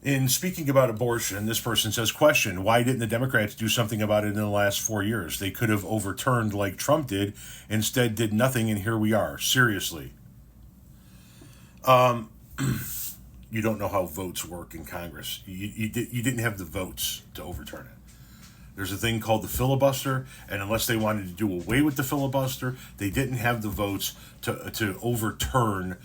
In speaking about abortion, this person says, question, why didn't the Democrats do something about it in the last 4 years? They could have overturned like Trump did, instead did nothing, and here we are. Seriously. You don't know how votes work in Congress. You didn't have the votes to overturn it. There's a thing called the filibuster, and unless they wanted to do away with the filibuster, they didn't have the votes to overturn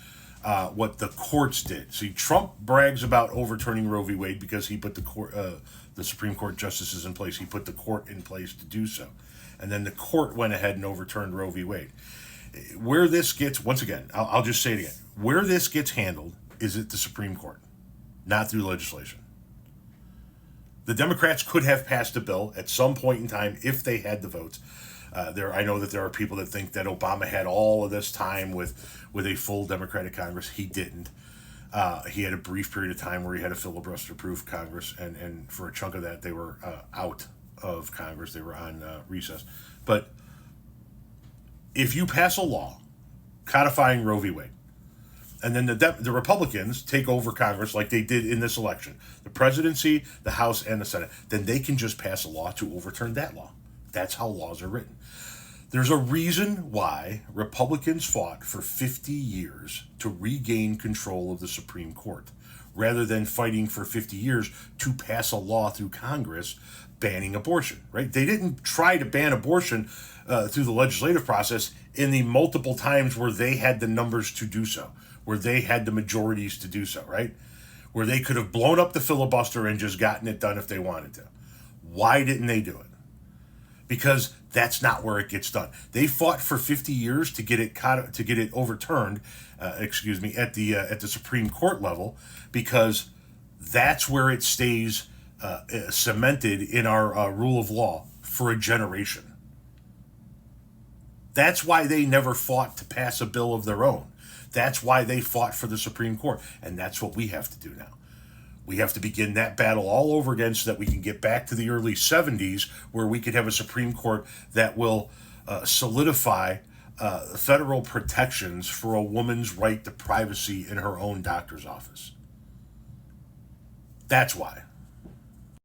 what the courts did. See, Trump brags about overturning Roe v. Wade because he put the Supreme Court justices in place. He put the court in place to do so. And then the court went ahead and overturned Roe v. Wade. Where this gets, once again, I'll just say it again, where this gets handled is at the Supreme Court, not through legislation. The Democrats could have passed a bill at some point in time if they had the votes. I know that there are people that think that Obama had all of this time with a full Democratic Congress. He didn't. He had a brief period of time where he had a filibuster-proof Congress, and for a chunk of that, they were out of Congress. They were on recess. But if you pass a law codifying Roe v. Wade, and then the Republicans take over Congress like they did in this election, the presidency, the House, and the Senate, then they can just pass a law to overturn that law. That's how laws are written. There's a reason why Republicans fought for 50 years to regain control of the Supreme Court, rather than fighting for 50 years to pass a law through Congress banning abortion, right? They didn't try to ban abortion through the legislative process in the multiple times where they had the numbers to do so, where they had the majorities to do so, right? Where they could have blown up the filibuster and just gotten it done if they wanted to. Why didn't they do it? Because that's not where it gets done. They fought for 50 years to get it overturned, at the Supreme Court level, because that's where it stays cemented in our rule of law for a generation. That's why they never fought to pass a bill of their own. That's why they fought for the Supreme Court, and that's what we have to do now. We have to begin that battle all over again so that we can get back to the early 70s where we could have a Supreme Court that will solidify federal protections for a woman's right to privacy in her own doctor's office. That's why.